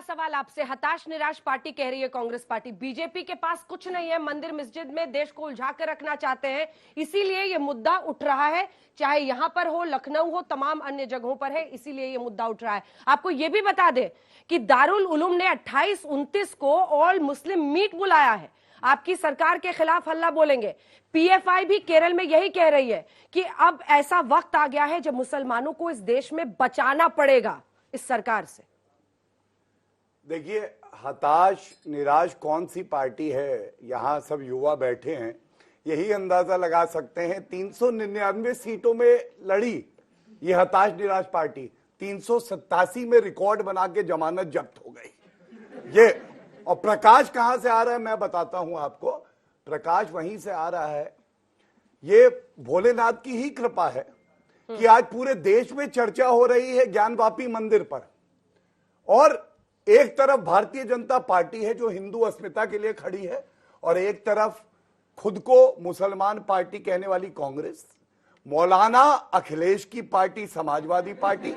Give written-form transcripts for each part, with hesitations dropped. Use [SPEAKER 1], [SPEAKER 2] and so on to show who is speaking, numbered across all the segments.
[SPEAKER 1] सवाल आपसे। हताश निराश पार्टी कह रही है कांग्रेस पार्टी, बीजेपी के पास कुछ नहीं है, मंदिर मस्जिद में देश को उलझा कर रखना चाहते हैं, इसीलिए ये मुद्दा उठ रहा है। चाहे यहां पर हो, लखनऊ हो, तमाम अन्य जगहों पर है, इसीलिए ये मुद्दा उठ रहा है। आपको ये भी बता दें कि दारुल उलूम ने 28-29 को ऑल मुस्लिम मीट बुलाया है। आपकी सरकार के खिलाफ हल्ला बोलेंगे। पीएफआई भी केरल में यही कह रही है कि अब ऐसा वक्त आ गया है जब मुसलमानों को इस देश में बचाना पड़ेगा इस सरकार से।
[SPEAKER 2] देखिए, हताश निराश कौन सी पार्टी है, यहाँ सब युवा बैठे हैं, यही अंदाजा लगा सकते हैं। 399 सीटों में लड़ी ये हताश निराश पार्टी, 387 में रिकॉर्ड बना के जमानत जब्त हो गई। ये और प्रकाश कहां से आ रहा है मैं बताता हूं आपको। प्रकाश वहीं से आ रहा है, ये भोलेनाथ की ही कृपा है कि आज पूरे देश में चर्चा हो रही है ज्ञानवापी मंदिर पर। और एक तरफ भारतीय जनता पार्टी है जो हिंदू अस्मिता के लिए खड़ी है, और एक तरफ खुद को मुसलमान पार्टी कहने वाली कांग्रेस, मौलाना अखिलेश की पार्टी समाजवादी पार्टी,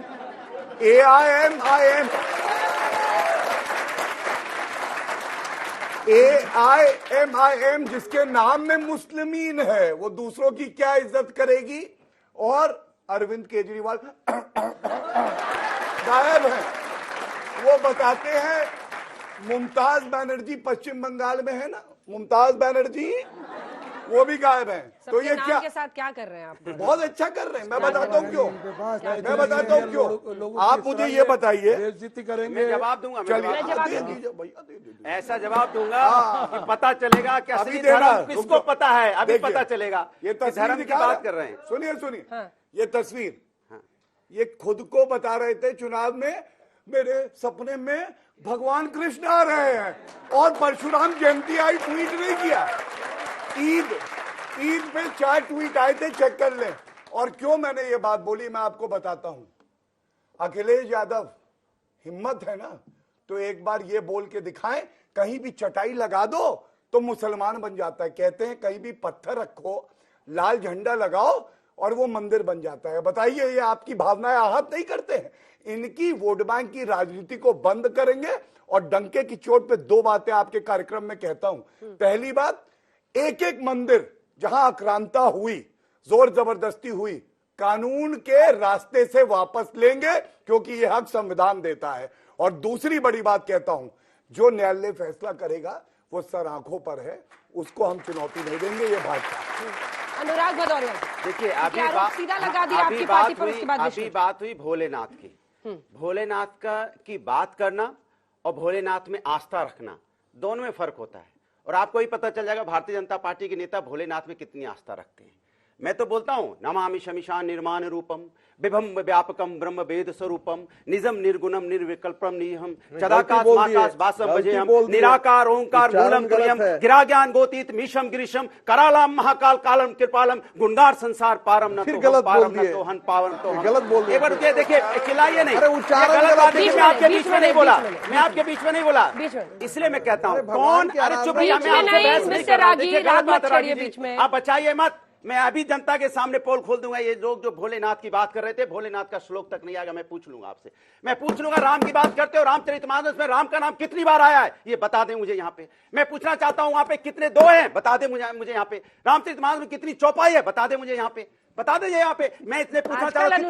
[SPEAKER 2] एआईएमआईएम जिसके नाम में मुस्लिमीन है, वो दूसरों की क्या इज्जत करेगी। और अरविंद केजरीवाल गायब है। वो बताते हैं मुमताज बनर्जी पश्चिम बंगाल में है ना, मुमताज बनर्जी, वो भी गायब है। तो ये क्या
[SPEAKER 1] के साथ क्या कर रहे हैं आप?
[SPEAKER 2] बहुत अच्छा कर रहे हैं। मैं बताता हूँ क्यों, मैं बताता हूँ क्यों। आप मुझे ये बताइए,
[SPEAKER 3] बेइज्जती करेंगे, जवाब दूंगा।
[SPEAKER 2] चलिए,
[SPEAKER 3] ऐसा जवाब दूंगा कि पता चलेगा कि असली
[SPEAKER 2] अभी
[SPEAKER 3] धर्म किसको पता है। अभी पता चलेगा।
[SPEAKER 2] ये
[SPEAKER 3] धर्म की बात कर रहे हैं।
[SPEAKER 2] सुनिए, ये तस्वीर, ये खुद को बता रहे थे चुनाव में, मेरे सपने में भगवान कृष्ण आ रहे हैं, और परशुराम जयंती आई, ट्वीट नहीं किया। ईद पे 4 ट्वीट आए थे, चेक कर लें। और क्यों मैंने ये बात बोली मैं आपको बताता हूं। अखिलेश यादव, हिम्मत है ना तो एक बार ये बोल के दिखाएं, कहीं भी चटाई लगा दो तो मुसलमान बन जाता है। कहते हैं कहीं भी पत्थर रखो, लाल झंडा लगाओ और वो मंदिर बन जाता है। बताइए, ये आपकी भावनाएं आहत नहीं करते हैं? इनकी वोट बैंक की राजनीति को बंद करेंगे। और डंके की चोट पे 2 बातें आपके कार्यक्रम में कहता हूं। पहली बात, एक एक मंदिर जहां आक्रांता हुई, जोर जबरदस्ती हुई, कानून के रास्ते से वापस लेंगे, क्योंकि यह हक संविधान देता है। और दूसरी बड़ी बात कहता हूं, जो न्यायालय फैसला करेगा वो सर आंखों पर है, उसको हम चुनौती नहीं देंगे। ये भाजपा।
[SPEAKER 1] अनुराग भदौरिया,
[SPEAKER 3] देखिए, अभी बात हुई भोलेनाथ की। भोलेनाथ की बात करना और भोलेनाथ में आस्था रखना, दोनों में फर्क होता है। और आपको ही पता चल जाएगा भारतीय जनता पार्टी के नेता भोलेनाथ में कितनी आस्था रखते हैं। मैं तो बोलता हूं, नमामि शमिशान निर्माण रूपम विभम व्यापकम ब्रह्म वेद स्वरूपम निजम निर्गुणम निर्विकल्पम निहम चदाकाश माकाश वासम भजेहम निराकार ओंकार मूलम तुल्यम गिरा ज्ञान गोतीत मीशम गिरीशम करालाम महाकाल कालम कृपालम गुणगार संसार पारम न तो पारम न तो हन पावन तो गलत बोल। एक बार देखिए, चिल्लाइए नहीं, गलत बात मैं आपके बीच में नहीं बोला, मैं आपके बीच में नहीं बोला, इसलिए मैं कहता हूँ कौन। अरे चुप रहिए, मैं आपसे बहस नहीं कर रहा। आप बचाइए मत, मैं अभी जनता के सामने पोल खोल दूंगा। ये लोग जो भोलेनाथ की बात कर रहे थे, भोलेनाथ का श्लोक तक नहीं आएगा। मैं पूछ लूंगा आपसे, मैं पूछ लूंगा, राम की बात करते हो, रामचरितमानस में राम का नाम कितनी बार आया है ये बता दें मुझे। यहाँ पे मैं पूछना चाहता हूं, वहां पे कितने दो हैं बता दें मुझे यहाँ पे। रामचरितमानस में कितनी चौपाई है बता दें मुझे यहाँ पे, बता दें यहाँ पे। मैं इसलिए पूछना चाहता हूँ,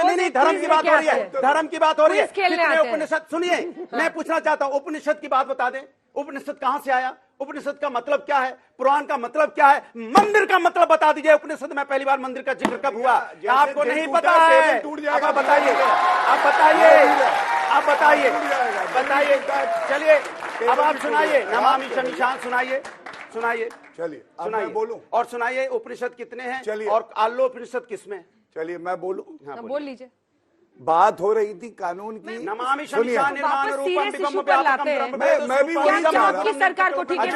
[SPEAKER 3] नहीं, धर्म की बात हो रही है, धर्म की बात हो रही है। कितने उपनिषद, सुनिए, मैं पूछना चाहता हूँ, उपनिषद की बात बता दें। उपनिषद कहां से आया, उपनिषद का मतलब क्या है, पुराण का मतलब क्या है, मंदिर का मतलब बता दीजिए। उपनिषद में पहली बार मंदिर का जिक्र कब हुआ? आपको नहीं पता है? अब बताइए, आप बताइए, बताइए। चलिए, अब आप सुनाइए, नमामि शमिशान सुनाइए,
[SPEAKER 2] चलिए सुनाइए, बोलूं
[SPEAKER 3] और सुनाइए उपनिषद कितने हैं।
[SPEAKER 2] चलिए,
[SPEAKER 3] और आलो उपनिषद किसमें?
[SPEAKER 2] चलिए मैं बोलूं।
[SPEAKER 1] हाँ, बोल लीजिए।
[SPEAKER 2] बात हो रही थी कानून की।
[SPEAKER 3] नमामि शमिशान निर्माण रूपम विभम
[SPEAKER 1] व्यापकम
[SPEAKER 2] मैं भी वही चाह रहा हूं।
[SPEAKER 1] सरकार को ठीक है,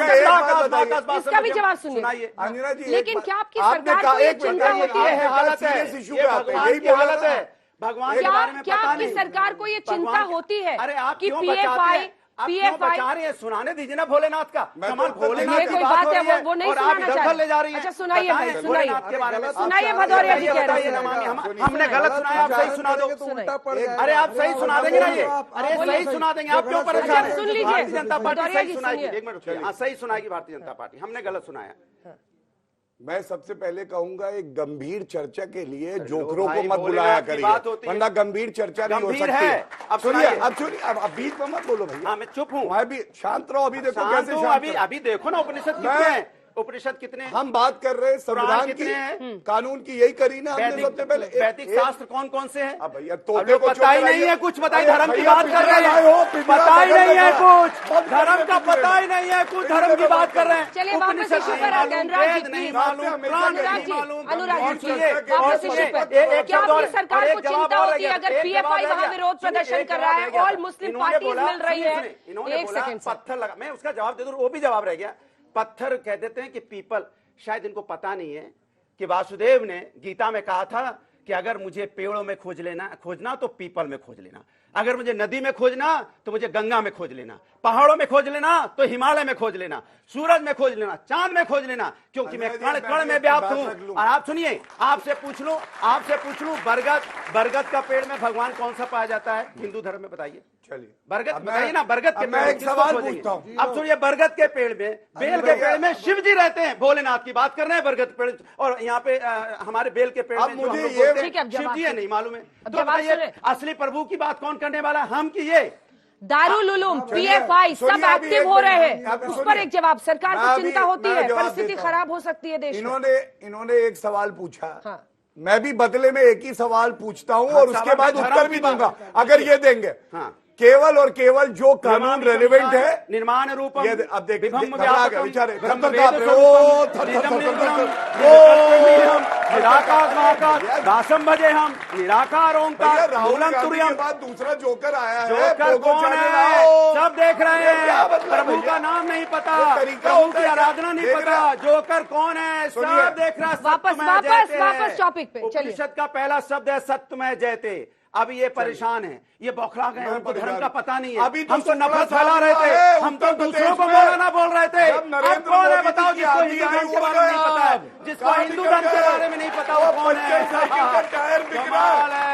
[SPEAKER 1] इसका भी जवाब सुनिए
[SPEAKER 2] अंजना जी।
[SPEAKER 1] लेकिन क्या आपकी सरकार को ये चिंता होती है?
[SPEAKER 3] हालत है, यही हालत है भगवान के बारे में
[SPEAKER 1] क्या
[SPEAKER 3] पता
[SPEAKER 1] आपकी
[SPEAKER 3] नहीं।
[SPEAKER 1] सरकार को ये चिंता होती है
[SPEAKER 3] अरे आप
[SPEAKER 1] कि
[SPEAKER 3] क्यों बचाते हैं? आप क्यों बचा रही हैं? सुनाने दीजिए ना भोलेनाथ का। कमाल भोलेनाथ
[SPEAKER 1] ये
[SPEAKER 3] की
[SPEAKER 1] कोई
[SPEAKER 3] बात
[SPEAKER 1] बात
[SPEAKER 3] हो
[SPEAKER 1] है,
[SPEAKER 3] रही है
[SPEAKER 1] वो नहीं
[SPEAKER 3] और आप
[SPEAKER 1] सुनाना
[SPEAKER 3] इधर
[SPEAKER 1] चाह
[SPEAKER 3] उधर
[SPEAKER 1] रहे।
[SPEAKER 3] ले जा रही हैं।
[SPEAKER 1] अच्छा, सुनाइए भाई,
[SPEAKER 3] बताएं
[SPEAKER 1] सुनाइए।
[SPEAKER 3] भोलेनाथ के बारे में।
[SPEAKER 1] सुनाइए भदौरिया जी कह रहे
[SPEAKER 3] बताइए
[SPEAKER 1] हैं।
[SPEAKER 3] ना मामी, हमने गलत सुनाया, आप सही सुना दो। अरे आप सही सुना देंगे ना ये? अरे सही सुना देंगे, आप क्यों परेशान हैं?
[SPEAKER 1] सुन लीजिए।
[SPEAKER 3] भारतीय जनता पार्टी
[SPEAKER 1] भदौरिया
[SPEAKER 3] सही
[SPEAKER 1] जी
[SPEAKER 3] सुनाएगी।
[SPEAKER 1] सुनिए।
[SPEAKER 3] एक मिनट रुकिए। हाँ, सही सुनाएगी भारतीय जनता पार्टी। हमने गलत सुनाया।
[SPEAKER 2] मैं सबसे पहले कहूंगा एक गंभीर चर्चा के लिए जोकरों को
[SPEAKER 3] भाई,
[SPEAKER 2] मत
[SPEAKER 3] भोलेनाथ
[SPEAKER 2] बुलाया
[SPEAKER 3] की
[SPEAKER 2] करिए,
[SPEAKER 3] बात होती है।
[SPEAKER 2] वरना गंभीर चर्चा नहीं हो
[SPEAKER 3] गंभीर
[SPEAKER 2] सकती
[SPEAKER 3] है। अब
[SPEAKER 2] सुनिए,
[SPEAKER 3] सुनाइए।
[SPEAKER 2] अब सुनिए, अब बीच में मत बोलो भैया।
[SPEAKER 3] हाँ, मैं चुप हूँ।
[SPEAKER 2] मैं भी शांत रहो। अभी देखो
[SPEAKER 3] शांत
[SPEAKER 2] कैसे
[SPEAKER 3] हूँ।
[SPEAKER 2] शांत
[SPEAKER 3] अभी
[SPEAKER 2] रहो।
[SPEAKER 3] अभी देखो ना उपनिषद कितने हैं। उपनिषद कितने हैं?
[SPEAKER 2] हम बात कर रहे हैं संविधान की,
[SPEAKER 3] कितने हैं?
[SPEAKER 2] कानून की, यही करी ना हमने सबसे पहले।
[SPEAKER 3] वैदिक शास्त्र कौन कौन से हैं?
[SPEAKER 2] अब भैया
[SPEAKER 3] अब
[SPEAKER 2] तोते
[SPEAKER 3] लोग
[SPEAKER 2] को
[SPEAKER 3] पता ही
[SPEAKER 2] चुप
[SPEAKER 3] नहीं
[SPEAKER 2] कराइए।
[SPEAKER 3] है कुछ, बताइए
[SPEAKER 2] अरे
[SPEAKER 3] धर्म की
[SPEAKER 2] भैया,
[SPEAKER 3] बात कर
[SPEAKER 2] पिंजरा
[SPEAKER 3] रहे
[SPEAKER 2] लाए
[SPEAKER 3] हैं,
[SPEAKER 2] हो, पिंजरा
[SPEAKER 3] पता ही
[SPEAKER 2] बगल
[SPEAKER 3] नहीं
[SPEAKER 2] में
[SPEAKER 3] है
[SPEAKER 2] लगा।
[SPEAKER 3] कुछ,
[SPEAKER 2] बंद कर
[SPEAKER 3] धर्म
[SPEAKER 2] दे
[SPEAKER 3] का
[SPEAKER 2] पिंजरे
[SPEAKER 3] पता
[SPEAKER 2] में।
[SPEAKER 3] ही नहीं है कुछ,
[SPEAKER 2] पिंजरे
[SPEAKER 3] धर्म की
[SPEAKER 2] में
[SPEAKER 3] बात
[SPEAKER 2] बंद
[SPEAKER 3] कर
[SPEAKER 2] कर
[SPEAKER 3] रहे
[SPEAKER 2] दे।
[SPEAKER 3] हैं।
[SPEAKER 1] चलिए वापस
[SPEAKER 3] उपनिषद
[SPEAKER 1] इश्यू
[SPEAKER 3] नहीं
[SPEAKER 1] पर आते हैं।
[SPEAKER 3] मालूम,
[SPEAKER 1] अनुराग
[SPEAKER 3] वेद
[SPEAKER 1] जी,
[SPEAKER 3] नहीं
[SPEAKER 1] प्लीज।
[SPEAKER 3] मालूम, पुराण
[SPEAKER 1] अनुराग
[SPEAKER 3] नहीं
[SPEAKER 1] जी,
[SPEAKER 3] मालूम।
[SPEAKER 1] अनुराग
[SPEAKER 3] और
[SPEAKER 1] जी,
[SPEAKER 3] सुनिए,
[SPEAKER 1] प्लीज, वापस इश्यू पर।
[SPEAKER 3] एक
[SPEAKER 1] क्या
[SPEAKER 3] जवाब
[SPEAKER 1] आपकी
[SPEAKER 3] और-
[SPEAKER 1] सरकार
[SPEAKER 3] एक
[SPEAKER 1] को
[SPEAKER 3] जवाब
[SPEAKER 1] चिंता
[SPEAKER 3] और
[SPEAKER 1] होती है
[SPEAKER 3] रह
[SPEAKER 1] अगर
[SPEAKER 3] गया। एक
[SPEAKER 1] पीएफआई
[SPEAKER 3] जवाब
[SPEAKER 1] वहां
[SPEAKER 3] रह
[SPEAKER 1] विरोध
[SPEAKER 3] गया।
[SPEAKER 1] प्रदर्शन
[SPEAKER 3] एक
[SPEAKER 1] कर
[SPEAKER 3] जवाब
[SPEAKER 1] रहा
[SPEAKER 3] रह
[SPEAKER 1] है,
[SPEAKER 3] गया
[SPEAKER 1] ऑल
[SPEAKER 3] था।
[SPEAKER 1] मुस्लिम
[SPEAKER 3] इन्होंने
[SPEAKER 1] पार्टीज
[SPEAKER 3] बोला-
[SPEAKER 1] मिल रही है?
[SPEAKER 3] सुनिए, इन्होंने
[SPEAKER 1] एक
[SPEAKER 3] बोला
[SPEAKER 1] सेकंड सर।
[SPEAKER 3] पत्थर लगा, मैं उसका जवाब दे दूं, वो भी जवाब रह गया। पत्थर कह देते हैं कि पीपल, शायद इनको पता नहीं है कि वासुदेव ने गीता में कहा था कि अगर मुझे पेड़ों में खोजना तो पीपल में खोज लेना, अगर मुझे नदी में खोजना तो मुझे गंगा में खोज लेना, पहाड़ों में खोज लेना तो हिमालय में खोज लेना, सूरज में खोज लेना, चांद में खोज लेना, क्योंकि मैं कण कण में व्याप्त हूं। और आप सुनिए, आपसे पूछ लूं बरगद का पेड़ में भगवान कौन सा पाया जाता है हिंदू धर्म में? बताइए।
[SPEAKER 2] चलिए
[SPEAKER 3] बरगद
[SPEAKER 2] अब
[SPEAKER 3] बताइए ना, बरगद के
[SPEAKER 2] अब मैं
[SPEAKER 3] पेड़ में
[SPEAKER 2] एक
[SPEAKER 3] किसको
[SPEAKER 2] सवाल
[SPEAKER 3] खोजेंगे?
[SPEAKER 2] पूछता हूं।
[SPEAKER 3] अब सुनिए, बरगद के पेड़ में, बेल के पेड़ में शिव जी रहते हैं। भोलेनाथ की बात कर रहे हैं बरगद पेड़, और यहाँ पे हमारे बेल के पेड़
[SPEAKER 2] अब
[SPEAKER 3] में जो हम
[SPEAKER 2] मुझे
[SPEAKER 3] लोग
[SPEAKER 2] ये-
[SPEAKER 3] बोलते
[SPEAKER 1] ठीक है,
[SPEAKER 3] हैं
[SPEAKER 1] अब
[SPEAKER 3] शिव
[SPEAKER 1] जवाब
[SPEAKER 3] जी है,
[SPEAKER 1] सुनिए।
[SPEAKER 3] नहीं मालूम है।
[SPEAKER 1] अब
[SPEAKER 3] तो
[SPEAKER 1] जवाब
[SPEAKER 3] बताइए,
[SPEAKER 1] सुनिए।
[SPEAKER 3] असली प्रभु की बात कौन करने वाला? हम की ये
[SPEAKER 1] दारुल उलूम,
[SPEAKER 2] चलिए,
[SPEAKER 1] पीएफआई सब
[SPEAKER 2] सुनिए, अभी
[SPEAKER 1] एक्टिव
[SPEAKER 2] एक
[SPEAKER 1] हो रहे
[SPEAKER 2] मिनट,
[SPEAKER 1] हैं,
[SPEAKER 2] अभी
[SPEAKER 1] उस
[SPEAKER 2] सुनिए।
[SPEAKER 1] पर एक जवाब। सरकार
[SPEAKER 2] मैं
[SPEAKER 1] को
[SPEAKER 2] अभी-
[SPEAKER 1] चिंता होती
[SPEAKER 2] मैं
[SPEAKER 1] है,
[SPEAKER 2] जवाब
[SPEAKER 1] परिस्थिति
[SPEAKER 2] देता हूं।
[SPEAKER 1] खराब हो सकती है देश में।
[SPEAKER 2] इन्होंने एक सवाल पूछा।
[SPEAKER 1] हाँ।
[SPEAKER 2] मैं भी बदले में एक ही सवाल पूछता हूं और उसके बाद उत्तर भी दूंगा अगर ये देंगे।
[SPEAKER 3] हाँ।
[SPEAKER 2] केवल और केवल जो कानून रेलिवेंट है,
[SPEAKER 3] निर्माण रूपम,
[SPEAKER 2] ये अब देखिए
[SPEAKER 3] विभम
[SPEAKER 2] घबरा गए
[SPEAKER 3] व्यापकम,
[SPEAKER 2] बेचारे,
[SPEAKER 3] ब्रह्म
[SPEAKER 2] थर-थर
[SPEAKER 3] वेद
[SPEAKER 2] कांप रहे,
[SPEAKER 3] स्वरूपम,
[SPEAKER 2] ओ, थर-थर,
[SPEAKER 3] निजम
[SPEAKER 2] थर-थर,
[SPEAKER 3] निर्गुणम,
[SPEAKER 2] थर-थर,
[SPEAKER 3] निर्विकल्पनीयम, निराकार महाकार, दासम भजे हम, निराकार
[SPEAKER 2] भैया
[SPEAKER 3] ओंकार,
[SPEAKER 2] राहुल
[SPEAKER 3] मूलम
[SPEAKER 2] गांधी के
[SPEAKER 3] तुर्यम।
[SPEAKER 2] बाद दूसरा जोकर आया है।
[SPEAKER 3] जोकर
[SPEAKER 2] पोगो
[SPEAKER 3] कौन
[SPEAKER 2] चैनल
[SPEAKER 3] है?
[SPEAKER 2] आओ।
[SPEAKER 3] सब देख रहे
[SPEAKER 2] ये क्या
[SPEAKER 3] हैं,
[SPEAKER 2] मतलब है
[SPEAKER 3] प्रभु
[SPEAKER 2] भैया?
[SPEAKER 3] का नाम नहीं पता,
[SPEAKER 2] ये तरीका
[SPEAKER 3] प्रभु
[SPEAKER 2] होता
[SPEAKER 3] की
[SPEAKER 2] है क्या?
[SPEAKER 3] आराधना नहीं
[SPEAKER 2] देख
[SPEAKER 3] पता,
[SPEAKER 2] रहे हैं?
[SPEAKER 3] जोकर कौन है
[SPEAKER 2] सुनिए।
[SPEAKER 3] सब देख रहा है।
[SPEAKER 1] वापस,
[SPEAKER 3] सत्यमय
[SPEAKER 1] वापस,
[SPEAKER 3] जयते है।
[SPEAKER 1] वापस टॉपिक पे, चलिए।
[SPEAKER 3] उपनिषद का पहला शब्द है सत्यमय जयते। अब ये परेशान है, ये बौखला गए, हमको धर्म का पता नहीं है,
[SPEAKER 2] अभी तो
[SPEAKER 3] हम तो
[SPEAKER 2] शुक्ला
[SPEAKER 3] नफरत
[SPEAKER 2] साहब
[SPEAKER 3] फैला रहे
[SPEAKER 2] हुआ
[SPEAKER 3] थे,
[SPEAKER 2] है,
[SPEAKER 3] हम तो
[SPEAKER 2] उत्तर
[SPEAKER 3] दूसरों को
[SPEAKER 2] प्रदेश में।
[SPEAKER 3] मौलाना बोल रहे थे।
[SPEAKER 2] जब
[SPEAKER 3] अब
[SPEAKER 2] नरेंद्र
[SPEAKER 3] कौन है
[SPEAKER 2] मोदी
[SPEAKER 3] बताओ,
[SPEAKER 2] की
[SPEAKER 3] जिसको
[SPEAKER 2] आंधी
[SPEAKER 3] हिंदू
[SPEAKER 2] आई,
[SPEAKER 3] धर्म के
[SPEAKER 2] उड़
[SPEAKER 3] बारे में
[SPEAKER 2] गए
[SPEAKER 3] नहीं पता है,
[SPEAKER 2] आप।
[SPEAKER 3] जिसको
[SPEAKER 2] कहाँ
[SPEAKER 3] हिंदू
[SPEAKER 2] निकल
[SPEAKER 3] धर्म के
[SPEAKER 2] गए?
[SPEAKER 3] बारे में नहीं पता, वो कौन है?
[SPEAKER 2] पंचर साइकिल का टायर बिक रहा है।
[SPEAKER 3] कमाल है।